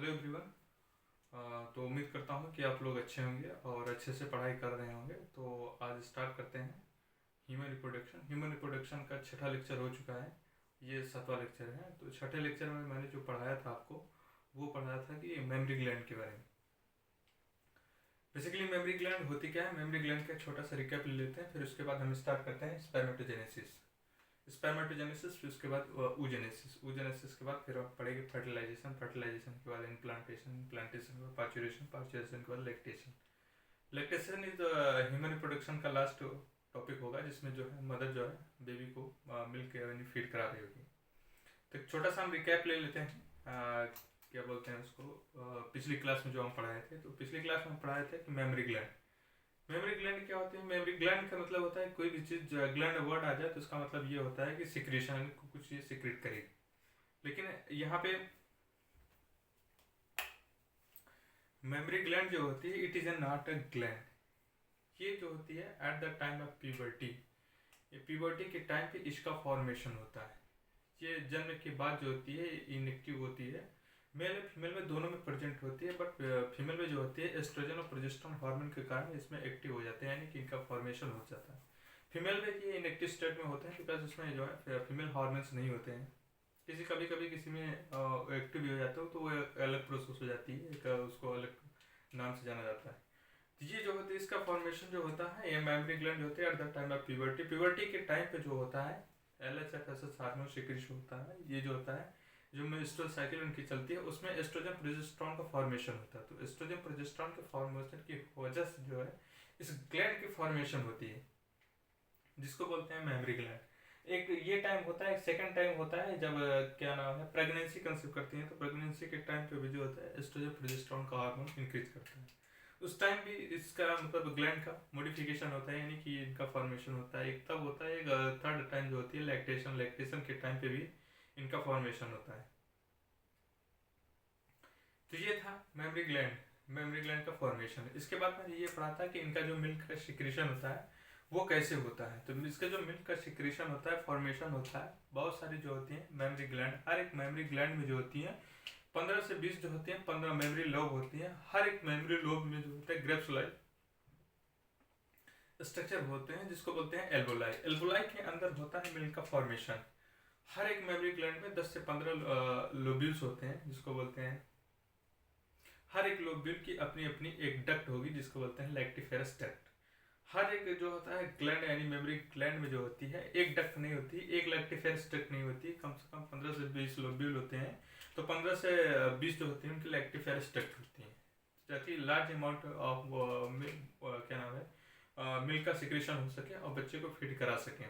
Hello everyone. तो उम्मीद करता हूँ कि आप लोग अच्छे होंगे और अच्छे से पढ़ाई कर रहे होंगे। तो आज स्टार्ट करते हैं ह्यूमन रिप्रोडक्शन का छठा लेक्चर हो चुका है। ये सातवां लेक्चर है। तो छठे लेक्चर में मैंने जो पढ़ाया था आपको, वो पढ़ाया था कि मेमोरी ग्लैंड के बारे में। बेसिकली मेमोरी ग्लैंड होती क्या है, मेमोरी ग्लैंड का छोटा सा रिकैप ले लेते हैं, फिर उसके बाद हम स्टार्ट करते हैं स्पर्मेटोजेनेसिस, फिर उसके बाद ऊजेनेसिस के बाद फिर आप पढ़ेंगे फर्टिलाइजेशन के बाद इम्प्लांटेशन के बाद पार्चुरेशन के बाद lactation. Lactation is human reproduction का लास्ट टॉपिक होगा, जिसमें जो है मदर जो है बेबी को मिल्क यानी फीड करा रही होगी। तो एक छोटा सा हम रिकैप ले लेते हैं। क्या बोलते हैं उसको, पिछली क्लास में जो हम पढ़ाए थे, तो पिछली क्लास में हम पढ़ाए थे कि मेमोरी ग्लैंड क्या होती है। मेमोरी ग्लैंड का मतलब होता है कोई भी चीज़, ग्लैंड वर्ड आ जाए तो इसका मतलब ये होता है कि सिक्रेशन, कुछ चीज़ सिक्रेट करेगी। लेकिन यहाँ पे मेमोरी ग्लैंड जो होती है, it is a not a gland. ये जो होती है at the time of puberty, ये प्यूबर्टी के टाइम पे इसका फॉर्मेशन होता है। ये जन्म के बाद जो होती है इनएक्टिव होती है। मेल और फीमेल में दोनों में प्रेजेंट होती है, बट फीमेल में जो होती है एस्ट्रोजन और प्रोजेस्टेरोन हार्मोन के कारण इसमें एक्टिव हो जाते हैं, यानी कि इनका फॉर्मेशन हो जाता है। फीमेल में ये इनएक्टिव स्टेट में होते हैं, बिकॉज उसमें जो है फीमेल हार्मोन्स नहीं होते हैं। कभी कभी किसी में एक्टिव भी हो जाते हो तो वो एक अलग प्रोसेस हो जाती है, एक उसको अलग नाम से जाना जाता है। तो ये जो होती है इसका फॉर्मेशन जो होता है, ये मेमोरी ग्लैंड होते हैं at the time of puberty के टाइम पे जो होता है LHFSH हार्मोन सिक्रीशन होता है। ये जो होता है, जो मेंस्ट्रुअल साइकिल उनकी चलती है, उसमें एस्ट्रोजन प्रोजेस्टेरोन का फॉर्मेशन होता है। तो एस्ट्रोजन प्रोजेस्टेरोन के फॉर्मेशन की वजह से जो है इस ग्लैंड की फॉर्मेशन होती है, जिसको बोलते हैं मेमोरी ग्लैंड। एक ये टाइम होता है, एक सेकंड टाइम होता है जब क्या नाम है, प्रेगनेंसी कंसीव करती है। तो प्रेगनेंसी के टाइम पे भी जो होता है एस्ट्रोजन प्रोजेस्टेरोन का हार्मोन इंक्रीज करता है। उस टाइम भी इसका मतलब ग्लैंड का मॉडिफिकेशन होता है, यानी कि इनका फॉर्मेशन होता है। एक तब होता है, एक थर्ड टाइम जो होती है लैक्टेशन के टाइम पे भी इनका फॉर्मेशन होता है। तो ये था मेमोरी ग्लैंड का फॉर्मेशन। इसके बाद मैंने ये पढ़ा था कि इनका जो मिल्क का सिक्रीशन होता है वो कैसे होता है। तो इसका जो मिल्क का सिक्रीशन होता है, फॉर्मेशन होता है, बहुत सारी जो होती हैं मेमोरी ग्लैंड, हर एक मेमोरी ग्लैंड में जो होती हैं 15 से 20 जो होती हैं, 15 मेमोरी लोब होती हैं। हर एक मेमोरी लोब में जो होता है ग्रेप्स लाइक स्ट्रक्चर होते हैं, जिसको बोलते हैं एल्वोलाई। एल्वोलाई के अंदर होता है मिल्क का फॉर्मेशन। हर एक मेमोरी ग्लैंड में 10 से 15 लोब्यूल्स होते हैं, जिसको बोलते हैं, हर एक लोब्यूल की अपनी अपनी एक डक्ट होगी, जिसको बोलते हैं लैक्टिफेरस डक्ट। हर एक जो होता है ग्लैंड यानी मेमोरी ग्लैंड में जो होती है एक डक्ट नहीं होती, एक लैक्टिफेरस डक्ट नहीं होती, कम से कम 15 से 20 लोब्यूल होते हैं। तो 15 से 20 जो होती हैं उनकी लैक्टिफेरस डक्ट होती हैं, ताकि लार्ज अमाउंट ऑफ क्या नाम है मिल्क का सिक्रेशन हो सके और बच्चे को फीड करा सकें।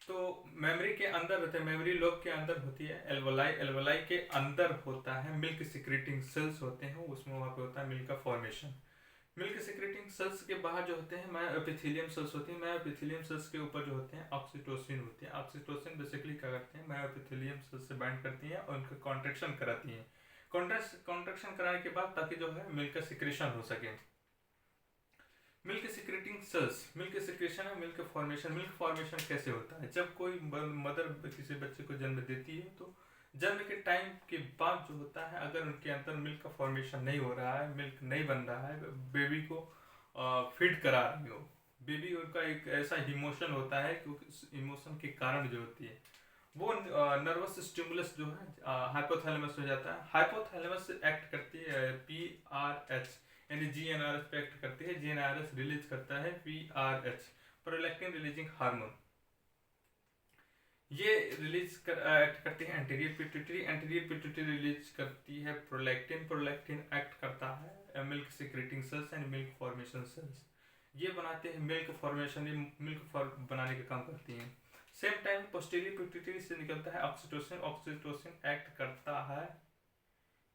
तो मेमोरी के अंदर होते हैं, मेमोरी लोब के अंदर होती है एल्वोलाई। एल्वोलाई के अंदर होता है मिल्क सिक्रेटिंग सेल्स होते हैं, उसमें वहाँ पे होता है मिल्क का फॉर्मेशन। मिल्क सिक्रेटिंग सेल्स के बाहर जो होते हैं मायोएपिथेलियम सेल्स होती हैं। मायोएपिथेलियम सेल्स के ऊपर जो होते हैं ऑक्सीटोसिन होती है। ऑक्सीटोसिन बेसिकली क्या करते हैं, मायोएपिथेलियम सेल्स से बाइंड करती हैं और उनका कॉन्ट्रेक्शन कराती हैं। कॉन्ट्रेक्शन कराने के बाद ताकि जो है मिल्क का सिक्रेशन हो सके। Milk secreting sales, milk secretion है मिल्क फॉर्मेशन। मिल्क फॉर्मेशन कैसे होता है, जब कोई मदर किसी बच्चे को जन्म देती है, तो जन्म के टाइम के बाद जो होता है, अगर उनके अंदर मिल्क का फॉर्मेशन नहीं हो रहा है, मिल्क नहीं बन रहा है, बेबी को फीड करा रही हो, बेबी उनका एक ऐसा इमोशन होता है, क्योंकि इमोशन के कारण जो होती है वो नर्वस स्टिमुलस जो है हाइपोथैलेमस हो जाता है। हाइपोथैलेमस एक्ट करती है PRH, यानी GnRH पे एक्ट करती है। GnRH रिलीज करता है PRH, प्रोलैक्टिन रिलीजिंग हार्मोन। ये एक्ट करती है एंटीरियर पिट्यूटरी रिलीज करती है प्रोलैक्टिन। प्रोलैक्टिन एक्ट करता है milk secreting cells and milk formation cells. ये बनाते हैं मिल्क फॉर्मेशन, बनाने का काम करती हैं। सेम टाइम पोस्टीरियर पिट्यूटरी से निकलता है ऑक्सीटोसिन। ऑक्सीटोसिन एक्ट करता है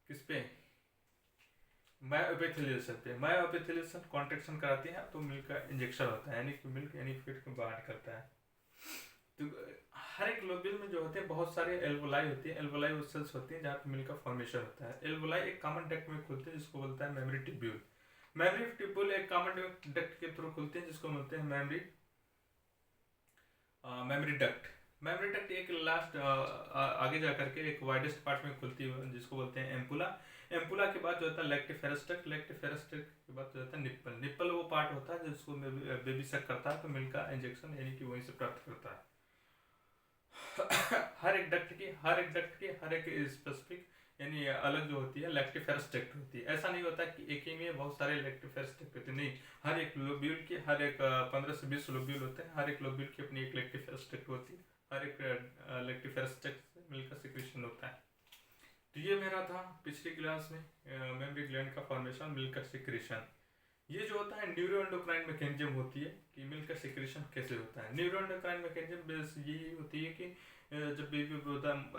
किस पे, मायोएपिथेलियल सेल पे। मायोएपिथेलियल सेल कॉन्ट्रेक्शन कराती है तो मिल्क का इंजेक्शन होता है, यानी कि मिल्क यानी फीड को बाहर करता है। तो हर एक लोब्यूल में जो होते हैं बहुत सारे एल्वोलाई होती है। एल्वोलाई वो सेल्स होती हैं जहाँ पे मिल्क का फॉर्मेशन होता है। एल्वोलाई एक कॉमन डक्ट में खुलते हैं, जिसको बोलता है मेमोरी ट्यूब्यूल। मेमोरी ट्यूब्यूल एक कॉमन डक्ट के थ्रू खुलते हैं, जिसको बोलते हैं मेमोरी डक्ट। मेमोरी डक्ट एक लास्ट आगे जा करके एक वाइडेस्ट पार्ट में खुलती है जिसको बोलते हैं एम्पुला। एम्पुला के बाद जो होता है लैक्टिफेरस डक्ट, लैक्टिफेरस डक्ट के बाद जो होता है निप्पल। निप्पल वो पार्ट होता है जिसको बेबी सक करता है तो मिल्क का इंजेक्शन यानी कि वहीं से प्राप्त करता है। हर एक डक्ट की हर एक स्पेसिफिक यानी अलग जो होती है लैक्टिफेरस डक्ट होती है। ऐसा नहीं होता कि एक ही में बहुत सारे लैक्टिफेरस डक्ट होते हैं, नहीं, हर एक लोब्यूल की हर एक 15 से 20 लोब्यूल होते हैं, हर एक लोब्यूल की अपनी एक लैक्टिफेरस डक्ट होती है, हर एक लैक्टिफेरस डक्ट से मिल्क का सिक्रेशन होता है। तो ये मेरा था पिछली क्लास में मेमोरी ग्लैंड का फॉर्मेशन, मिल्क का सिक्रेशन। ये जो होता है न्यूरो एंडोक्राइन मैकेनिज्म होती है कि मिल्क का सिक्रेशन कैसे होता है। न्यूरो एंडोक्राइन मैकेनिज्म बेस यही होती है कि जब बेबी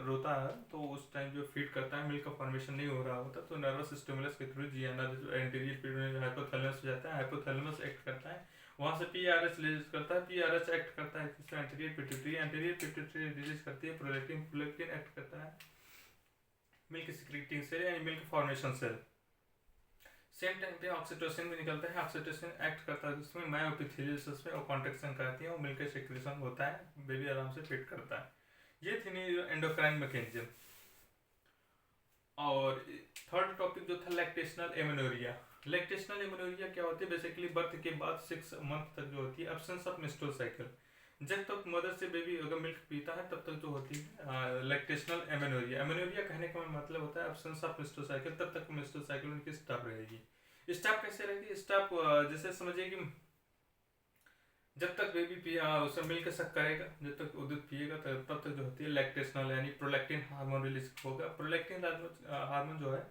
रोता है तो उस टाइम जो फीड करता है मिल्क का फॉर्मेशन नहीं हो रहा होता तो नर्वस स्टिमुलस के थ्रू जीएनआर एंटीरियर पीरियड हाइपोथैलेमस हो जाता है, हाइपोथैलेमस एक्ट करता है, वहाँ से पीआरएच रिलीज करता है, पीआरएच एक्ट करता है जिससे एंटीरियर पिट्यूटरी रिलीज करती है प्रोलैक्टिन, प्रोलैक्टिन एक्ट करता है मिल्क सिक्रेटिंग सेल यानी milk formation cell. Same time पे ऑक्सीटोसिन भी निकलता है, ऑक्सीटोसिन एक्ट करता है जिसमें मायोएपिथेलियस में और कॉन्ट्रैक्शन करती है और मिल्क सिक्रेशन होता है, बेबी आराम से फीड करता है। ये थी एंडोक्राइन मैकेनिज्म। और थर्ड टॉपिक जो था लैक्टेशनल एमेनोरिया। लैक्टेशनल एमेनोरिया क्या होती है? बेसिकली बर्थ के बाद 6 मंथ तक जो होती है एब्सेंस ऑफ मेंस्ट्रुअल साइकिल। जब तक मदर से बेबी अगर मिल्क पीता है तब तक जो होती है लैक्टेशनल एमेनोरिया। एमेनोरिया कहने का मतलब होता है एब्सेंस ऑफ मेंस्ट्रुअल साइकिल, तब तक मेंस्ट्रुअल साइकिल उनकी स्टॉप रहेगी। स्टॉप कैसे रहेगी? स्टॉप जैसे समझिए कि जब तक बेबी पिया उसे मिल्क सक करेगा, जब तक वो दूध पिएगा तब तक जो होती है लैक्टेशनल यानी प्रोलैक्टिन हार्मोन रिलीज होगा। प्रोलैक्टिन हार्मोन जो है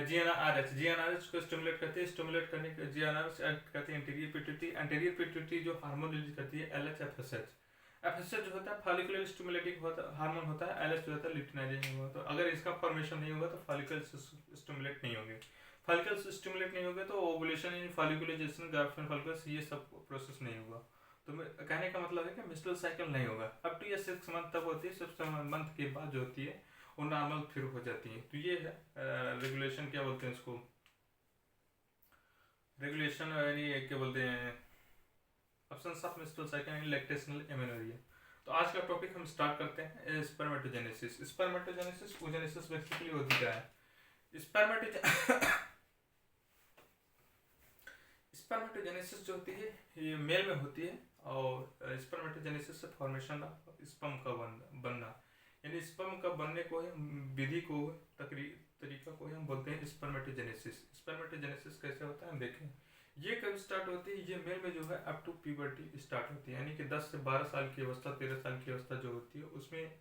जीएनआरएच को स्टिमुलेट करती है, स्टिमुलेट करने के जीएनआरएच एक्ट करती है एंटीरियर पिट्यूटरी, एंटीरियर पिट्यूटरी जो हार्मोन रिलीज करती है एलएचएफएसएच। एफएसएच जो होता है फॉलिकुलर स्टिमुलेटिंग हार्मोन होता है, एलएच जो होता है ल्यूटिनाइजिंग होता है। अगर इसका फॉर्मेशन नहीं होगा तो फॉलिकल स्टिमुलेट नहीं होंगे, फॉलिकल स्टिमुलेट नहीं होंगे तो ओवुलेशन यानी फॉलिकुलाइजेशन, ग्राफ्टन फॉलिकल्स, ये सब प्रोसेस नहीं होगा। तो कहने का मतलब है कि मेंस्ट्रुअल साइकिल नहीं होगा। अब तो ये 6 मंथ तक होती है, 6 मंथ के बाद जो होती है वो नॉर्मल फिर हो जाती है। तो ये है रेगुलेशन, क्या बोलते हैं इसको, रेगुलेशन यानी क्या बोलते हैं एब्सेंस ऑफ मेंस्ट्रुअल साइकिल यानी लैक्टेशनल एमेनोरिया। तो आज का टॉपिक हम स्टार्ट करते हैं स्पर्मेटोजेनेसिस। स्पर्मेटोजेनेसिस ओजेनेसिस बेसिकली होती क्या है? स्पर्मेटोजेनेसिस जो होती है ये मेल में होती है और स्पर्मेटोजेनेसिस से फॉर्मेशन ऑफ स्पर्म का बनना यानी स्पर्म का बनने को विधि को तरीका को हम बोलते हैं स्पर्मेटोजेनेसिस। स्पर्मेटोजेनेसिस कैसे होता है हम देखें। ये कब स्टार्ट होती है? ये मेल में जो है अप टू प्यूबर्टी स्टार्ट होती है, यानी कि 10 से 12 साल की अवस्था, 13 साल की अवस्था जो होती है उसमें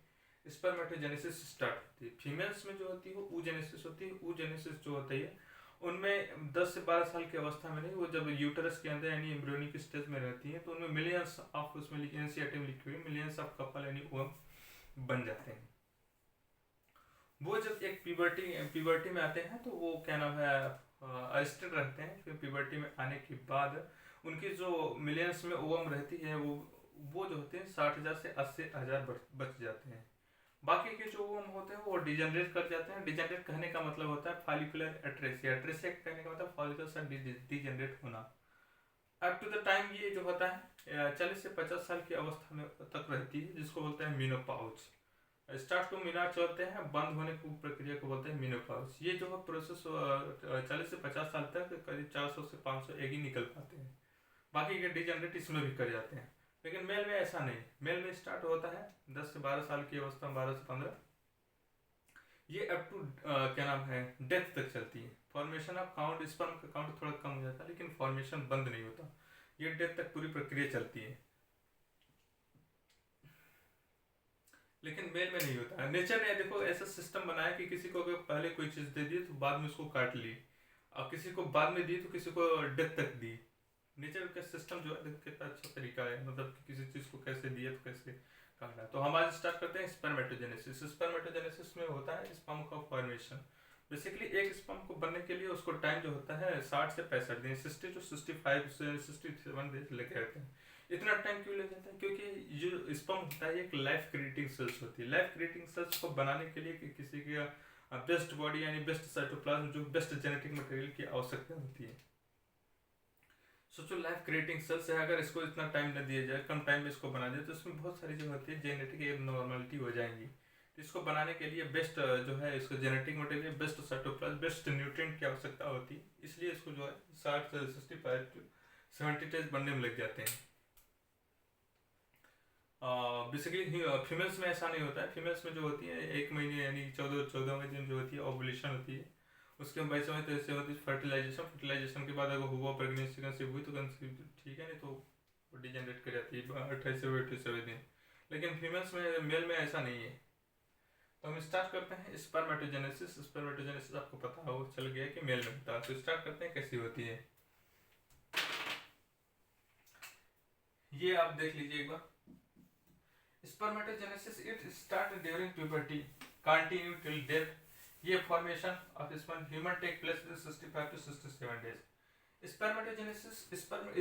स्पर्मेटोजेनेसिस स्टार्ट होती है। फीमेल्स में जो होती है वो oogenesis होती है। oogenesis जो होती है उनमें 10 से 12 साल की अवस्था में नहीं, वो जब यूटरस के अंदर यानी एम्ब्रियोनिक स्टेज में रहती है तो उनमें मिलियंस ऑफ उसमें इनिशिएटिव लिखी हुई मिलियंस ऑफ कपल यानी ओवम बन जाते हैं। वो जब एक प्यूबर्टी में आते हैं तो वो क्या नाम है अरेस्टेड रहते हैं। फिर प्यूबर्टी में आने के बाद उनकी जो मिलियंस में ओवम रहती है वो जो होते हैं 60,000 से 80,000 बच जाते हैं। बाकी के जो ओवम होते हैं वो डिजेनरेट कर जाते हैं। डिजेनरेट कहने का मतलब होता है फॉलिकुलर एट्रेसिया, एट्रेसिया कहने का मतलब फॉलिकल से डिजेनरेट होना। अप टू द टाइम ये जो होता है 40 से 50 साल की अवस्था में तक रहती है जिसको बोलते हैं मीनोपॉज। स्टार्ट टू मीनार चलते हैं, बंद होने की प्रक्रिया को बोलते हैं मीनोपॉज। ये जो है प्रोसेस 40 से 50 साल तक करीब 400 से 500 एग ही निकल पाते हैं, बाकी के डिजेनरेट इसमें भी कर जाते हैं। लेकिन मेल में ऐसा नहीं, मेल में स्टार्ट होता है 10 से 12 साल की अवस्था, 12 से 15, ये अप टू क्या नाम है डेथ तक चलती है। फॉर्मेशन ऑफ काउंट, स्पर्म का काउंट थोड़ा कम हो जाता है लेकिन फॉर्मेशन बंद नहीं होता, ये डेथ तक पूरी प्रक्रिया चलती है। लेकिन मेल में नहीं होता है। नेचर ने देखो ऐसा सिस्टम बनाया कि किसी को अगर पहले कोई चीज़ दे दी तो बाद में उसको काट ली, और किसी को बाद में दी तो किसी को डेथ तक दी। नेचर का सिस्टम जो है कितना अच्छा तरीका है, मतलब कि किसी चीज़ को कैसे दिया तो कैसे काटना। तो हम आज स्टार्ट करते हैं स्पर्मेटोजेनेसिस। स्पर्मेटोजेनेसिस में होता है स्पर्म का फॉर्मेशन। बेसिकली एक स्पर्म को बनने के लिए उसको टाइम जो होता है 60 से 65 दिन, 60 to 65 से 67 डेज लेके रहते हैं। इतना टाइम क्यों ले जाता है? क्योंकि जो स्पर्म होता है एक लाइफ क्रिएटिंग सेल्स होती है। लाइफ क्रिएटिंग सेल्स को बनाने के लिए कि किसी के बेस्ट बॉडी यानी बेस्ट साइटोप्लाज्म जो बेस्ट जेनेटिक मटेरियल की आवश्यकता होती है। सोचो लाइफ क्रिएटिंग सेल्स है, अगर इसको इतना टाइम न दिया जाए, कम टाइम में इसको बना दिया, तो इसमें बहुत सारी जो होती है जेनेटिक एबनॉर्मलिटी हो जाएंगी। तो इसको बनाने के लिए बेस्ट जो है इसको genetic material, best cytoplasm, best nutrient की आवश्यकता होती है। इसलिए इसको जो है 60 से 65 टू 70 बनने में लग जाते हैं। बेसिकली फीमेल्स में ऐसा नहीं होता है। फीमेल्स में जो होती है 1 महीने यानी 14वें दिन जो होती है ओवुलेशन होती है। उसके 22वें तो ऐसे होती है फर्टिलाइजेशन। फर्टिलाइजेशन के बाद अगर हुआ प्रेगनेंसी कंसीव हुई तो कंसीव ठीक है, नहीं तो बॉडी जनरेट कर जाती है 28वें दिन। लेकिन फीमेल्स में, मेल में ऐसा नहीं है। तो हम स्टार्ट करते हैं स्पर्मेटोजेनेसिस। स्पर्मेटोजेनेसिस आपको पता हो चल गया कि मेल में होता है। तो स्टार्ट करते हैं कैसी होती है। ये आप देख लीजिए एक बार। Spermatogenesis it start during puberty, continue till death. ये formation of sperm human take place 65 to 67 days. Spermatogenesis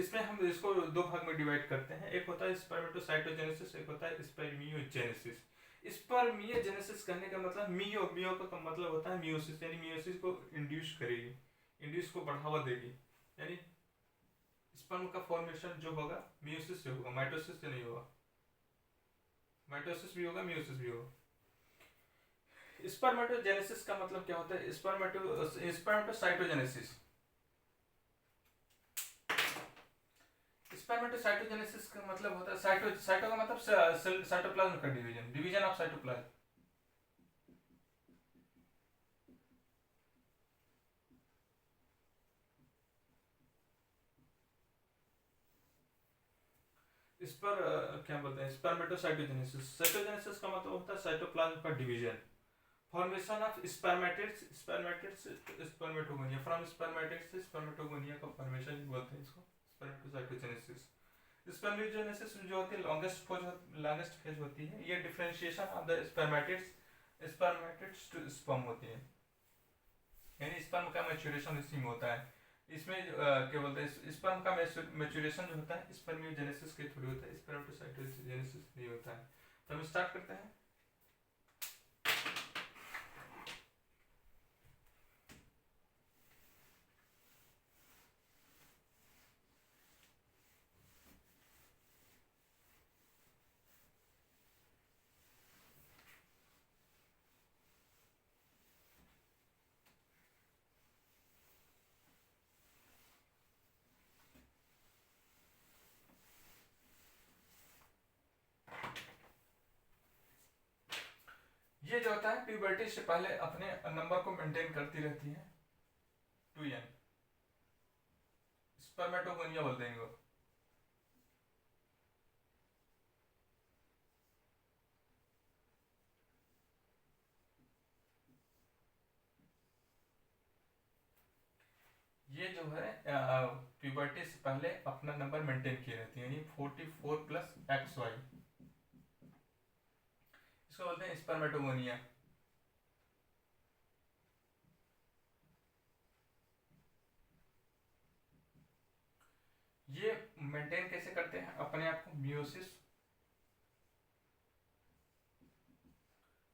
इसमें हम इसको दो भाग में डिवाइड करते हैं। एक होता है स्पर्मेटोसाइटोजेनेसिस, एक होता है स्पर्मियोजेनेसिस। स्पर्मियोजेनेसिस कहने का मतलब मियो का मतलब होता है मियोसिस, यानी मियोसिस को इंड्यूस करेगी, इंड्यूस को बढ़ावा देगी। यानी स्पर्म का फॉर्मेशन जो होगा मियोसिस से होगा, माइटोसिस से नहीं होगा। माइटोसिस भी होगा, मियोसिस भी होगा। स्पर्मेटोजेनेसिस का मतलब क्या होता है? स्पर्मेटोसाइटोजेनेसिस। स्पर्मेटोसाइटोजेनेसिस का मतलब होता है साइटो का मतलब साइटोप्लाज्म का डिवीजन, डिवीजन ऑफ साइटोप्लाज्म। इस पर क्या बोलते हैं? स्पर्मेटोसाइटोजेनेसिस। साइटोजेनेसिस का मतलब होता है साइटोप्लाज्म का division. Formation of spermatids, spermatogonia, from spermatids से स्पर्मेटोगोनिया का फॉर्मेशन बोलते हैं इसको स्पर्मेटोसाइटोजेनेसिस। स्पर्मियोजेनेसिस जो होती है लॉन्गेस्ट फेज होती है। ये differentiation of the spermatids to sperm होती है, यानी स्पर्म का मैच्योरेशन इसी में होता है। इसमें क्या बोलते हैं, स्पर्म का मैच्योरेशन जो होता है स्पर्मियोजेनेसिस के थ्रू होता है, स्पर्मेटोसाइटोजेनेसिस नहीं होता है। तो हम स्टार्ट करते हैं। ये जो होता है प्यूबर्टी से पहले अपने नंबर को मेंटेन करती रहती है 2n, स्पर्मेटोगोनिया बोल देंगे वो। ये जो है प्यूबर्टी से पहले अपना नंबर मेंटेन किए रहती है, यानी 44 प्लस XY। इसको बोलते हैं स्पर्मेटोगोनिया। ये मेंटेन कैसे करते हैं अपने आप को? मियोसिस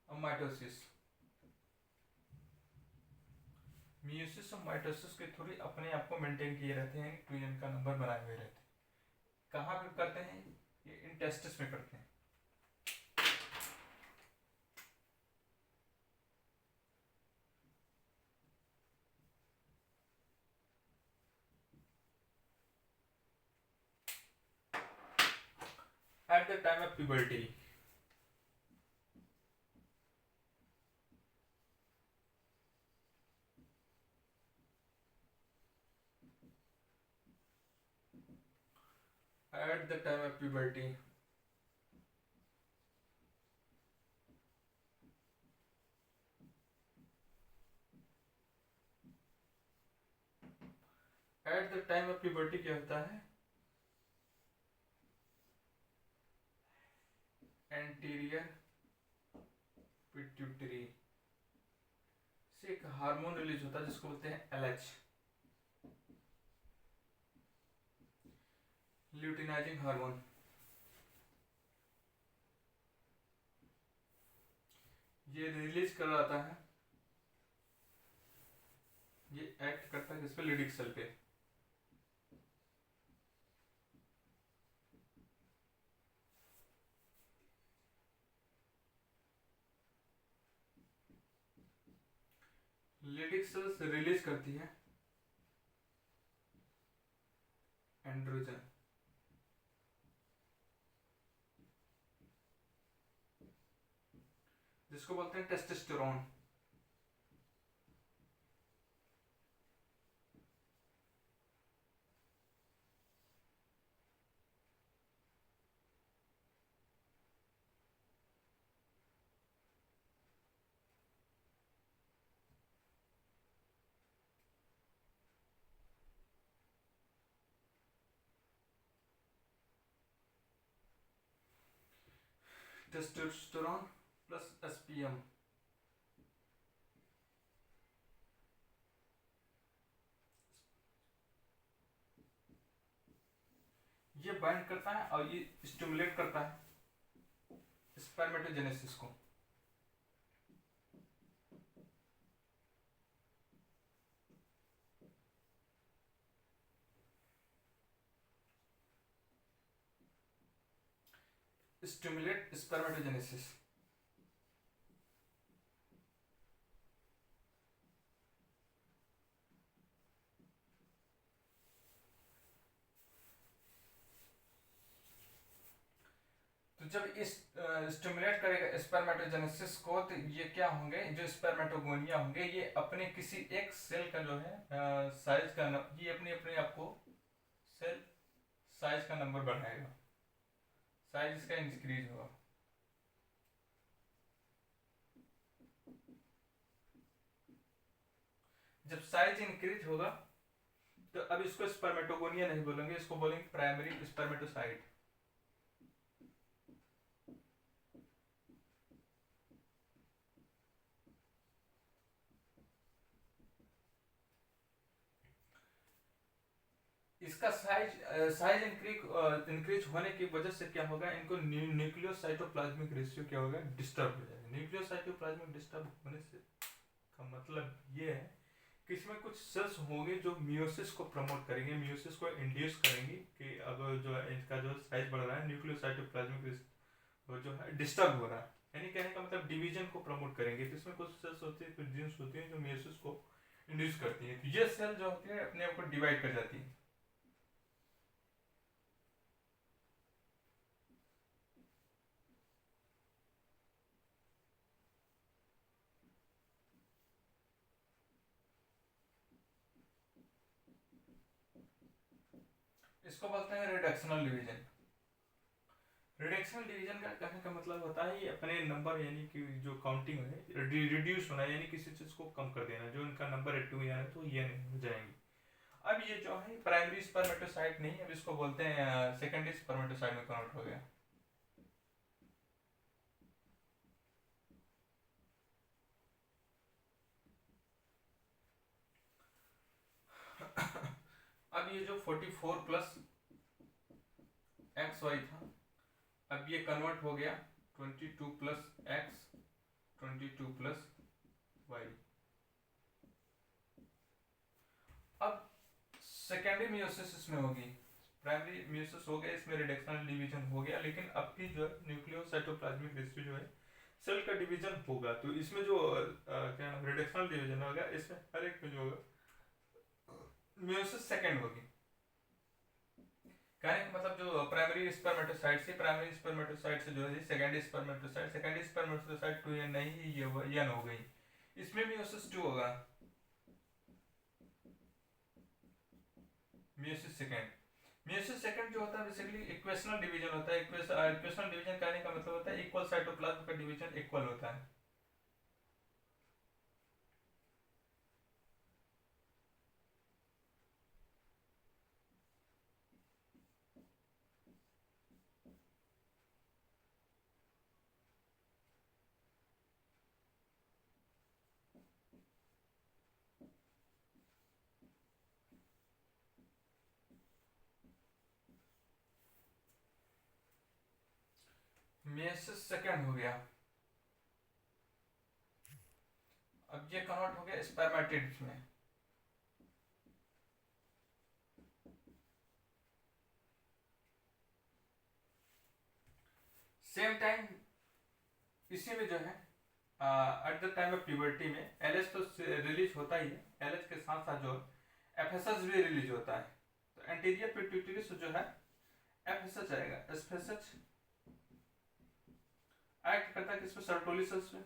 और माइटोसिस, मियोसिस और माइटोसिस के थ्रू अपने आप को मेंटेन किए रहते हैं, 2n का नंबर बनाए हुए रहते हैं। कहाँ पे करते हैं? ये इंटेस्टिस में करते हैं। At the time of puberty, at the time of puberty, at the time of puberty क्या होता है? एंटीरियर पिट्यूटरी से एक हार्मोन रिलीज होता है जिसको बोलते हैं LH, ल्यूटिनाइजिंग हार्मोन। ये रिलीज कर रहा है, ये एक्ट करता है किस पे? लिडिक सेल पे। लेडिक सेल्स रिलीज करती है एंड्रोजन, जिसको बोलते हैं टेस्टोस्टेरोन। टेस्टोस्टेरोन प्लस एसपीएम, ये बाइंड करता है और ये स्टिमुलेट करता है स्पर्मेटोजेनेसिस को। Stimulate spermatogenesis. तो जब इस स्टिमुलेट करेगा स्पर्मेटोजेनेसिस को, तो ये क्या होंगे, जो स्पर्मेटोगोनिया होंगे, ये अपने किसी एक सेल का जो है साइज का ये अपने अपने आप को सेल साइज का नंबर बढ़ाएगा, साइज इसका इंक्रीज होगा। जब साइज इंक्रीज होगा तो अब इसको स्पर्मेटोगोनिया नहीं बोलेंगे, इसको बोलेंगे प्राइमरी स्पर्मेटोसाइट। इसका साइज इंक्रीज होने की वजह से क्या होगा, इनको न्यूक्लियोसाइटोप्लाज्मिक रेशियो क्या होगा, डिस्टर्ब हो जाएगा। न्यूक्लियोसाइटोप्लाज्मिक डिस्टर्ब होने से का मतलब ये है कि इसमें कुछ सेल्स होंगे जो मियोसिस को प्रमोट करेंगे, मियोसिस को इंड्यूस करेंगे कि अब जो इनका जो साइज बढ़ रहा है, न्यूक्लियोसाइटोप्लाज्मिक जो है डिस्टर्ब हो रहा है, यानी कहने का मतलब डिवीजन को प्रमोट करेंगे। तो इसमें कुछ सेल्स होती है, कुछ जीन्स होती है जो मियोसिस को इंड्यूस करती है। तो ये सेल जो होती है अपने आप को डिवाइड कर जाती है। इसको बोलते हैं रिडक्शनल डिवीजन। रिडक्शनल डिवीजन का कहने का मतलब होता है ये अपने नंबर यानी कि जो काउंटिंग है रिड्यूस होना, यानी किसी चीज को कम कर देना। जो इनका नंबर है 2 यानी तो ये नहीं हो जाएंगे। अब ये जो है प्राइमरी स्पर्मेटोसाइट नहीं, अब इसको बोलते हैं सेकेंडरी स्पर्मेटोसाइट में कन्वर्ट हो गया। अब ये जो 44 प्लस एक्स वाई था, अब ये कन्वर्ट हो गया 22 प्लस एक्स 22 प्लस वाई। अब सेकेंडरी मियोसिस इसमें होगी, प्राइमरी मियोसिस हो गया, इसमें रिडक्शनल डिवीजन हो गया, लेकिन अब की जो न्यूक्लियोसाइटोप्लाज्मिक रेशियो जो है सेल का डिवीजन होगा। तो इसमें जो क्या रिडक्शनल डिवीजन होगा, इसमें हर एक में जो होगा मियोसिस सेकेंड होगी। कहने का मतलब जो प्राइमरी स्पर्मेटोसाइट से जो है सेकेंडरी स्पर्मेटोसाइट 2 एन नहीं, ये हो गई। इसमें मियोसिस 2 होगा, मियोसिस सेकेंड जो होता है बेसिकली इक्वेशनल डिवीजन होता है। इक्वेशनल डिवीजन कहने का मतलब होता है इक्वल साइटोप्लाज्म का डिवीजन इक्वल होता है। मियोसिस सेकेंड हो गया। अब ये कन्वर्ट हो गया स्पर्मेटिड्स में। सेम टाइम इसी में जो है at the time of puberty में एलएच तो रिलीज होता ही है, एलएच के साथ साथ जो एफएसएच भी रिलीज होता है। तो एंटीरियर पिट्यूटरी से जो है एफएसएच आएगा, एफएसएच एक्ट करता है किसमें, सर्टोली सेल्स में।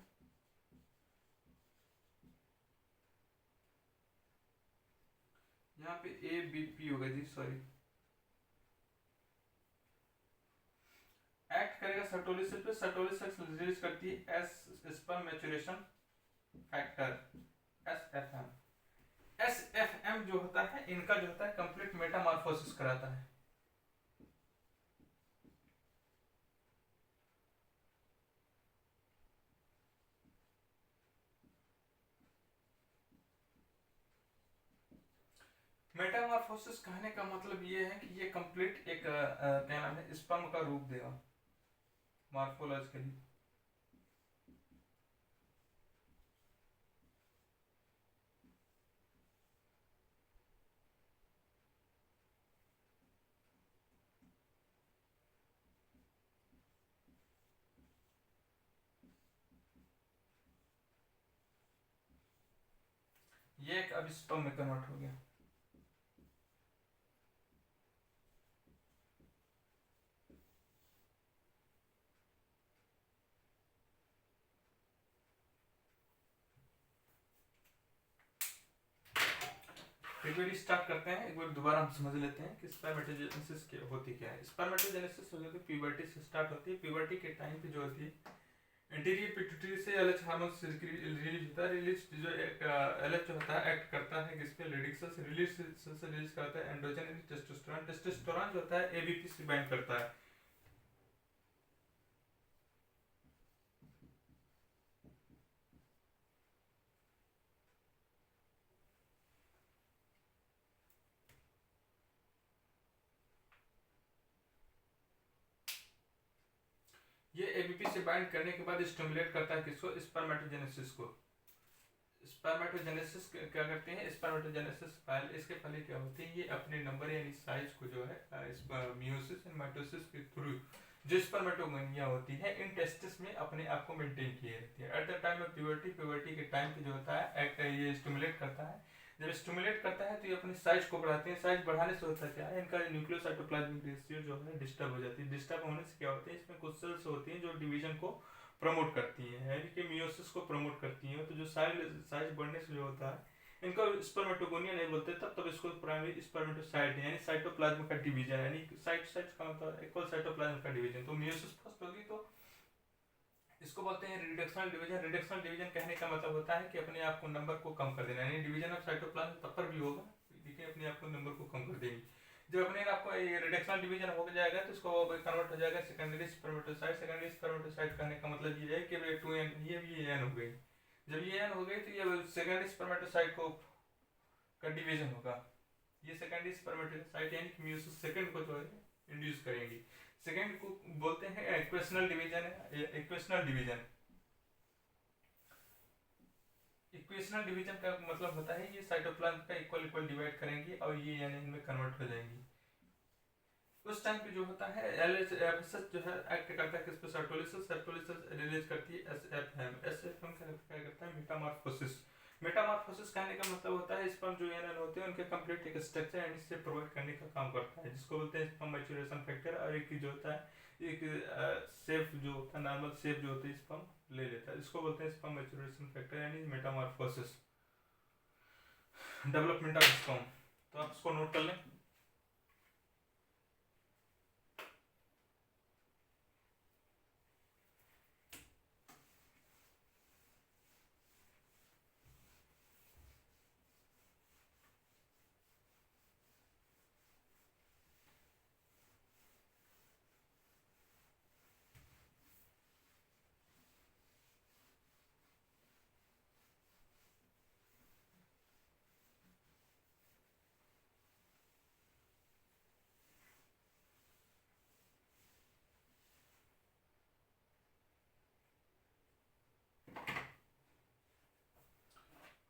यहाँ पे ए बी पी होगा जी, सॉरी, एक्ट करेगा सर्टोली सेल पे। सर्टोली सेल्स रिलीज करती है S sperm maturation factor, SFM. SFM जो होता है इनका जो होता है कंप्लीट मेटामॉर्फोसिस कराता है। मेटामॉर्फोसिस कहने का मतलब ये है कि ये कंप्लीट एक क्या नाम है, स्पर्म का रूप देगा मॉर्फोलॉजिकली। ये एक अब स्पर्म में कन्वर्ट हो गया। एक बार स्टार्ट करते हैं, एक बार दोबारा हम समझ लेते हैं कि स्पर्मेटोजेनेसिस होती क्या है। स्पर्मेटोजेनेसिस हो जाती है प्यूबर्टी से स्टार्ट होती है। प्यूबर्टी के टाइम पे जो होती है एंटीरियर पिट्यूटरी से एलएच हार्मोन रिलीज होता है। रिलीज जो एलएच जो होता है एक्ट करता है किस पे, लेडिक सेल से रिलीज करता है एंड्रोजन टेस्टोस्टेरोन। टेस्टोस्टेरोन जो होता है एबीपी से बाइंड करता है। ये एबीपी से बाइंड करने के बाद स्टिमुलेट करता है किसको, स्पर्मेटोजेनेसिस को। स्पर्मेटोजेनेसिस क्या करते हैं, स्पर्मेटोजेनेसिस पहले इसके पहले क्या होते हैं, ये अपने नंबर यानी साइज को जो है मियोसिस एंड माइटोसिस के थ्रू जो स्पर्मेटोगोनिया होती है इन टेस्टिस में अपने आप को मेंटेन किए रहती है। At the time of puberty, puberty के टाइम पे जो होता है एक्ट ये स्टिमुलेट करता है। जब स्टिमुलेट करता है तो ये अपनी साइज को बढ़ाते हैं। साइज बढ़ाने से होता क्या है, इनका न्यूक्लियोसाइटोप्लाज्मिक रेशियो जो है डिस्टर्ब हो जाती है। डिस्टर्ब होने से क्या होता है, इसमें कुछ सेल्स होती हैं जो डिवीजन को प्रमोट करती हैं, यानी कि मियोसिस को प्रमोट करती हैं। तो जो साइज बढ़ने से जो होता है इनको स्पर्मेटोगोनिया नहीं बोलते तब इसको प्राइमरी स्पर्मेटोसाइट यानी साइटोप्लाज्म का डिवीजन, यानी साइट का मतलब इक्वल साइटोप्लाज्म का डिवीजन। तो मियोसिस फर्स्ट होगी तो इसको बोलते हैं रिडक्शनल डिवीजन। रिडक्शनल डिवीजन कहने का मतलब होता है कि अपने आप को नंबर को कम कर देना, यानी डिवीजन ऑफ साइटोप्लाज्म तब पर भी होगा देखिए अपने आप को नंबर को कम कर देंगे। जब अपने आपको ये रिडक्शनल डिवीजन हो जाएगा तो इसको कन्वर्ट हो जाएगा सेकेंडरी स्पर्मेटोसाइट। सेकेंडरी स्पर्मेटोसाइट कहने का मतलब ये है कि ये 2n ये भी n हो गई। जब ये n हो गई तो ये सेकेंडरी स्पर्मेटोसाइट को का डिवीजन होगा। ये सेकेंडरी स्पर्मेटोसाइट यानी कि मियोसिस सेकंड को जो है इंड्यूस करेंगी। सेकंड को बोलते हैं इक्वेशनल डिवीजन है। इक्वेशनल डिवीजन, इक्वेशनल डिवीजन का मतलब होता है ये साइटोप्लाज्म का इक्वल इक्वल डिवाइड करेंगी और ये यानी इनमें कन्वर्ट हो जाएंगी। उस टाइम पे जो होता है एफएसएच जो है एक्ट करता है किस पे, सर्टोलिसिस। सर्टोलिसिस रिलीज करती है एसएफएम। एसएफएम क्या करता है, मेटामॉर्फोसिस। मेटामॉर्फोसिस कहने का मतलब होता है स्पर्म जो एनएन होते हैं उनके कंप्लीट एक स्ट्रक्चर एंड इससे प्रोवाइड करने का काम करता है, जिसको बोलते हैं स्पर्म मैच्योरेशन फैक्टर। और एक जो होता है एक शेप जो होता है, नॉर्मल शेप जो होती है स्पर्म ले लेता है, इसको बोलते हैं स्पर्म मैच्योरेशन फैक्टर यानी मेटामॉर्फोसिस, डेवलपमेंट ऑफ स्पर्म। तो आप इसको नोट कर लें।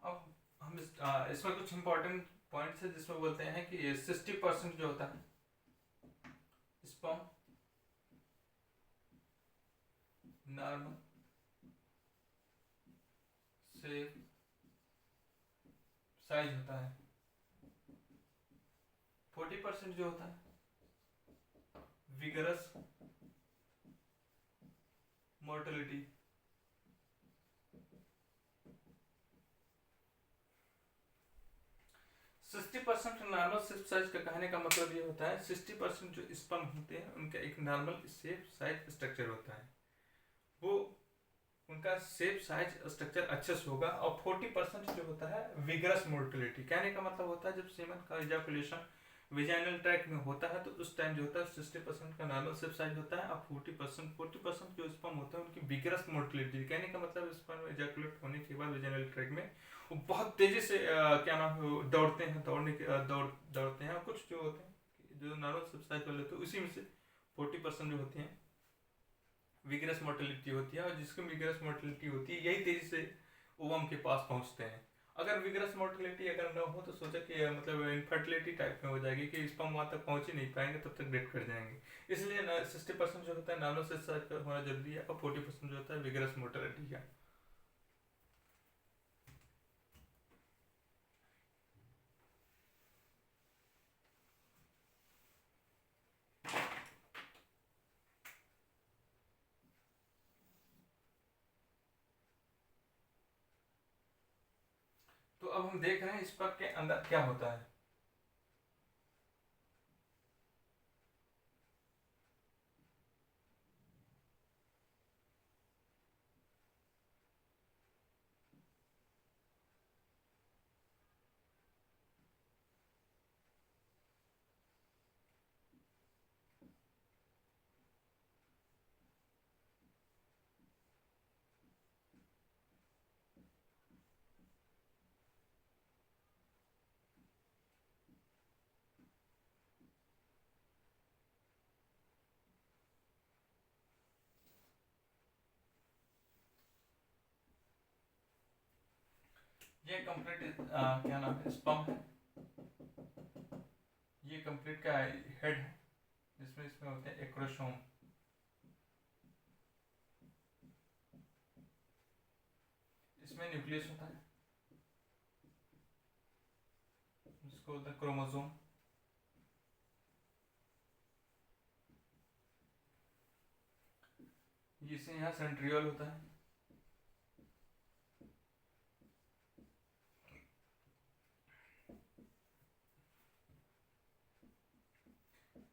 अब हम इसमें कुछ इंपॉर्टेंट पॉइंट्स है जिसमें बोलते हैं कि 60% जो होता है स्पर्म नॉर्मल से साइज होता है, 40% जो होता है vigorous mortality. 60% normal shape size का कहने का मतलब ये होता है 60% जो स्पर्म होते हैं उनका एक नॉर्मल शेप साइज स्ट्रक्चर होता है, वो उनका शेप साइज स्ट्रक्चर अच्छे से होगा। और 40% जो होता है विगरस मोर्टेलिटी, कहने का मतलब होता है जब सीमन का इजाकुलेशन विजाइनल ट्रैक में होता है तो उस टाइम जो होता है 60% का नॉर्मल शेप साइज होता है, और 40% जो स्पर्म होते हैं उनकी विगरस मोर्टेलिटी, कहने का मतलब स्पर्म इजाकुलेट होने के बाद विजाइनल ट्रैक में वो बहुत तेजी से क्या नाम है दौड़ते हैं, दौड़ते हैं। और कुछ जो होते हैं जो नॉर्मल शेप साइज वाले होते हैं उसी में से 40% जो होते हैं विगरस मोर्टेलिटी होती है, और जिसकी विगरस मोर्टेलिटी होती है यही तेजी से ओवम के पास पहुंचते हैं। अगर विगरस मोर्टेलिटी अगर न हो तो सोचा कि मतलब इनफर्टिलिटी टाइप में हो जाएगी कि स्पर्म वहां तक पहुंच ही नहीं पाएंगे, तब तक डेथ कर जाएंगे। इसलिए 60% जो होता है नॉर्मल शेप साइज का होना जरूरी है, और 40% जो होता है विगरस मोर्टेलिटी का। तो अब हम देख रहे हैं स्पर्म के अंदर क्या होता है। ये कंप्लीट क्या नाम है स्पर्म है, ये कंप्लीट का हेड है जिसमें इसमें होते हैं एक्रोसोम। इसमें न्यूक्लियस होता है जिसको बोलते हैं क्रोमोसोम। जिससे यहाँ सेंट्रियोल होता है,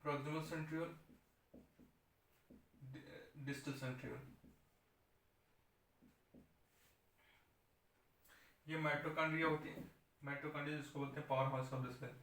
प्रॉक्सिमल सेंट्रियोल, डिस्टल सेंट्रियोल। ये माइटोकॉन्ड्रिया होती है, माइटोकॉन्ड्रिया जिसको बोलते हैं power house of the cell.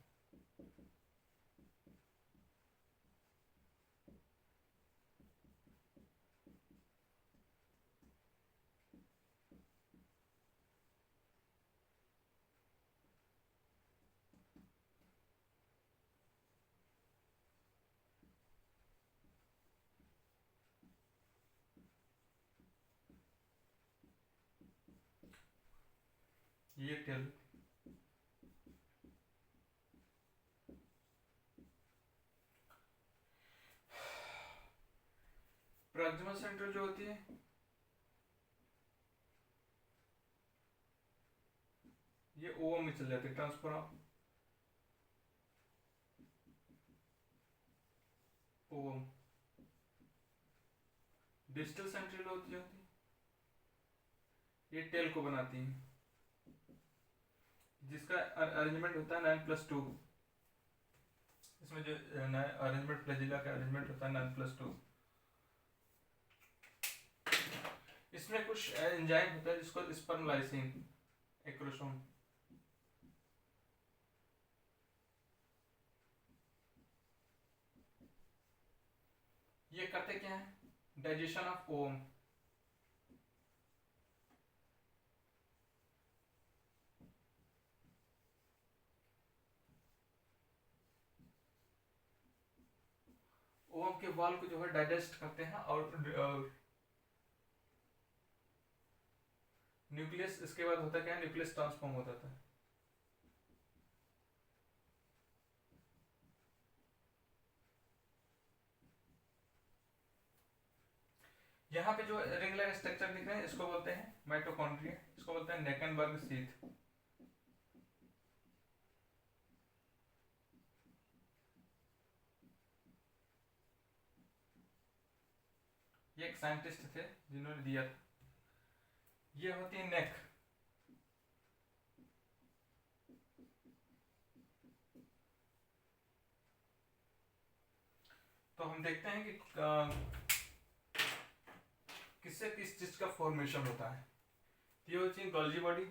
ये टेल, प्रॉक्सिमल सेंट्रियोल जो होती है ये ओवम में चल जाती है, transfer of ovum. Distal centriole होती है ये टेल को बनाती है, जिसका अरेंजमेंट होता है 9+2। इसमें जो अरेंजमेंट फ्लैजिला का अरेंजमेंट होता है 9+2। इसमें कुछ एंजाइम होता है जिसको स्पर्म लाइसिन, एक्रोसोम। ये करते क्या है, डाइजेशन ऑफ ओवम। ओवम के वॉल को जो है डाइजेस्ट करते हैं, और न्यूक्लियस इसके बाद होता क्या है, न्यूक्लियस ट्रांसफॉर्म हो जाता है। यहाँ पे जो रिंग लाइक स्ट्रक्चर दिख रहे हैं इसको बोलते हैं माइटोकॉन्ड्रिया, इसको जिसको बोलते हैं नेकनबर्ग शीथ। ये एक साइंटिस्ट थे जिन्होंने दिया था। ये होती है नेक। तो हम देखते हैं कि किससे किस चीज का फॉर्मेशन होता है। ये होती है Golgi body,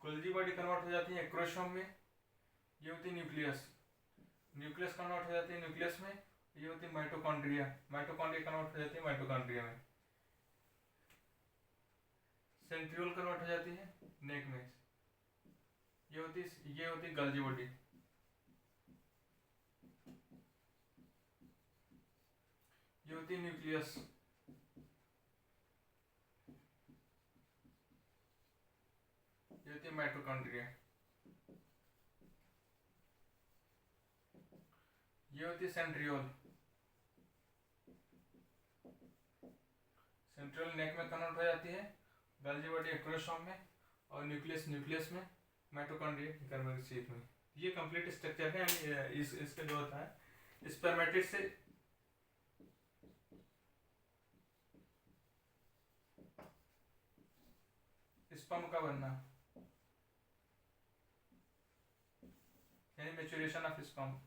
Golgi body convert हो जाती है एक्रोसोम में। ये होती है न्यूक्लियस, न्यूक्लियस कन्वर्ट हो जाती है न्यूक्लियस में। ये होती है माइटोकॉन्ड्रिया, माइटोकॉन्ड्रिया कन्वर्ट हो जाती है माइटोकॉन्ड्रिया में। सेंट्रियोल कन्वर्ट हो जाती है नेक में। ये होती गोल्जी बॉडी। ये होती है न्यूक्लियस। ये होती है माइटोकॉन्ड्रिया। ये होती है सेंट्रियोल, सेंट्रियोल नेक में कन्वर्ट हो जाती है, गोल्जी बॉडी एक्रोसोम में, और न्यूक्लियस न्यूक्लियस में, माइटोकॉन्ड्रिया नेकनबर्ग शीथ में। ये कंप्लीट स्ट्रक्चर है इसका जो होता है स्पर्मेटिड से। स्पर्म का बनना यानी मैच्योरेशन ऑफ स्पर्म।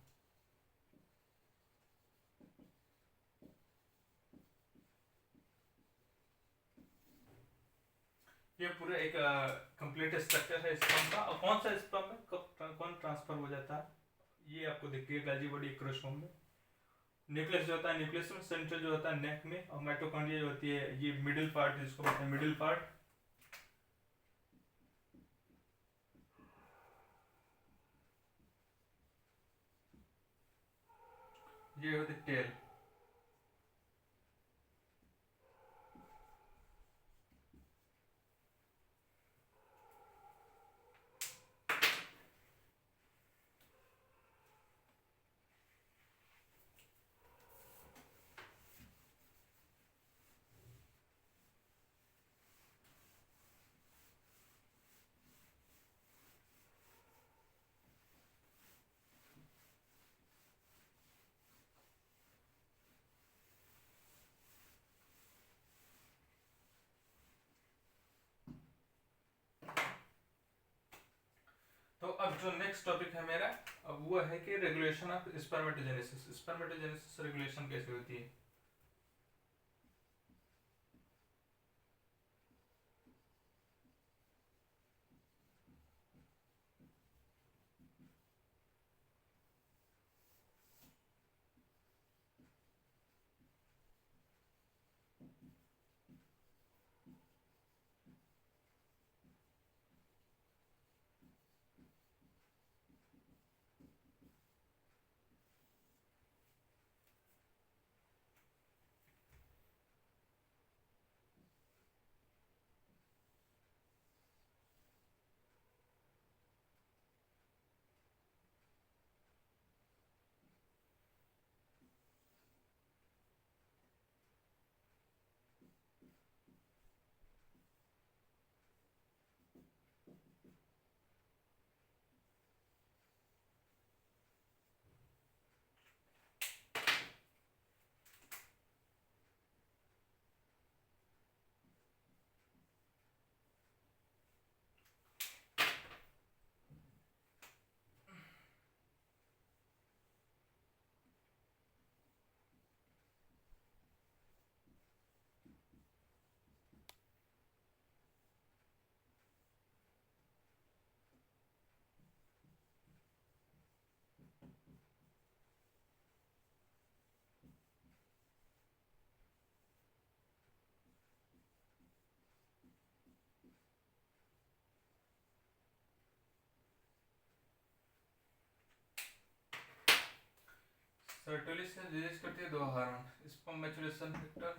ये पूरा एक कंप्लीट स्ट्रक्चर है स्पर्म का। और कौन सा स्पर्म में कब कौन ट्रांसफर हो जाता है ये आपको देखिए गोल्जी बॉडी एक्रोसोम में। न्यूक्लियस जो होता है न्यूक्लियस में, सेंट्रल जो होता है नेक में, और माइटोकॉन्ड्रिया जो होती है ये मिडिल पार्ट जिसको बोलते हैं मिडिल पार्ट। ये होती है टेल। तो अब जो नेक्स्ट टॉपिक है मेरा अब वो है कि regulation of spermatogenesis. Spermatogenesis regulation कैसे होती है। सर्टोलिस से रिलीज करती है दो hormone, sperm maturation factor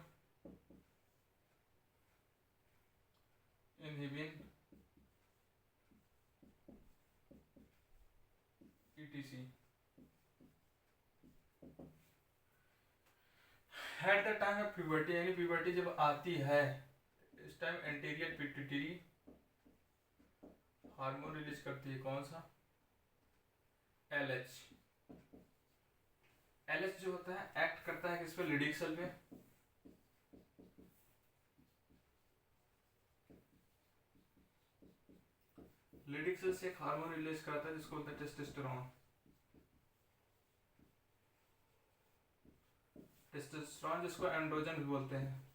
etc. At the time of puberty, यानी प्यूबर्टी जब आती है इस time anterior pituitary hormone release करती है, कौन सा, LH। LH जो होता है एक्ट करता है किस पे, लिडिक सेल पे। लिडिक सेल से एक हार्मोन रिलीज करता है जिसको बोलते हैं टेस्टोस्टेरोन। टेस्टोस्टेरोन जिसको एंड्रोजन भी बोलते हैं।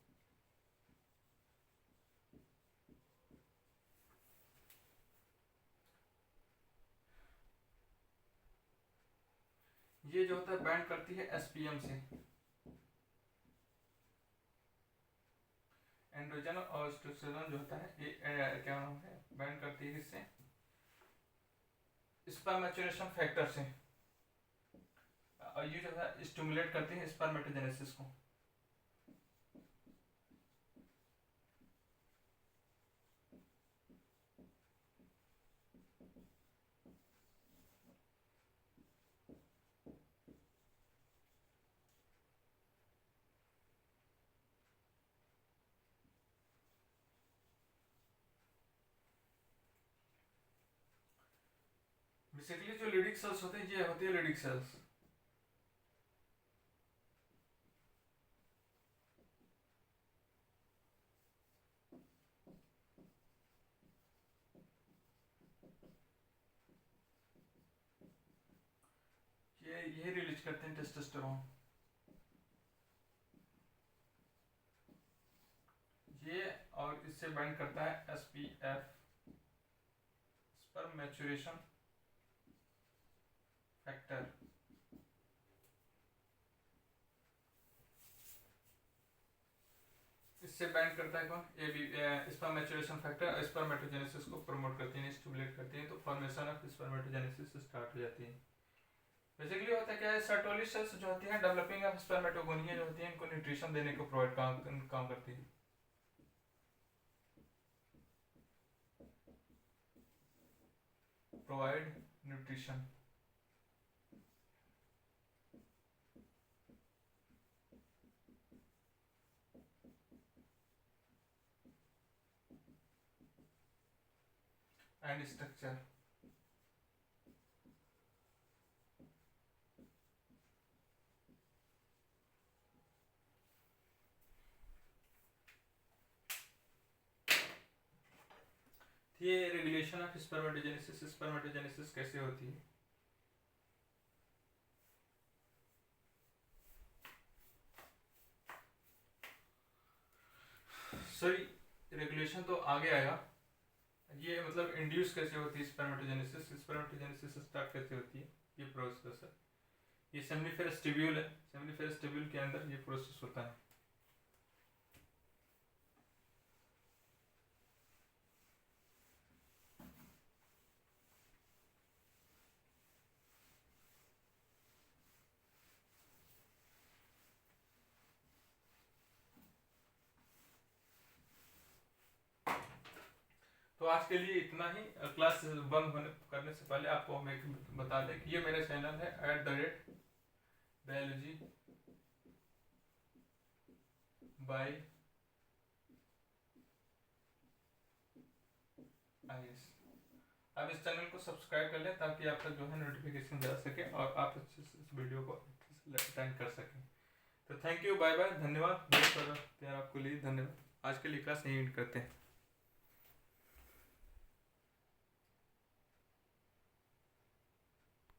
ये जो होता है बाइंड करती है SPM से। एंड्रोजन और टेस्टोस्टेरोन जो होता है ये क्या नाम है, बाइंड करती है किससे, स्पर्म मैच्योरेशन फैक्टर से। और ये जो है स्टिमुलेट करती है स्पर्मेटोजेनेसिस को। बेसिकली जो लिडिक सेल्स होते हैं ये होती है लिडिक सेल्स। ये रिलीज करते हैं टेस्टोस्टेरोन। ये और इससे बाइंड करता है SPF, स्पर्म मैच्योरेशन फैक्टर। इससे बाइंड करता है कौन, स्पर्म मैच्योरेशन फैक्टर। स्पर्मेटोजेनेसिस को प्रमोट करती है, स्टिमुलेट करती है, तो फॉर्मेशन ऑफ स्पर्मेटोजेनेसिस स्टार्ट हो जाती है। बेसिकली होता है क्या है, सर्टोली सेल्स जो होती हैं डेवलपिंग ऑफ स्पर्मेटोगोनिया जो होती है इनको न्यूट्रिशन देने को प्रोवाइड काम करती है। Provide nutrition. And structure. ये रेगुलेशन ऑफ स्पर्मेटोजेनेसिस, स्पर्मेटोजेनेसिस कैसे होती है। सॉरी, रेगुलेशन तो आगे आएगा। ये मतलब इंड्यूस कैसे होती है स्पर्मेटोजेनेसिस, स्पर्मेटोजेनेसिस स्टार्ट कैसे होती है, ये प्रोसेस है। ये सेमिनिफेरस ट्यूब्यूल है, सेमिनिफेरस ट्यूब्यूल के अंदर ये प्रोसेस होता है। तो आज के लिए इतना ही। क्लास बंद करने से पहले आपको हम एक बता दें कि ये मेरा चैनल है @biology by IS। आप इस चैनल को सब्सक्राइब कर लें ताकि आप तक जो है नोटिफिकेशन जा सके और आप इस वीडियो को अटेंड कर सकें। तो थैंक यू, बाय बाय, धन्यवाद। बहुत सारा प्यार आपको लिए, धन्यवाद। आज के लिए क्लास यहीं एंड करते हैं।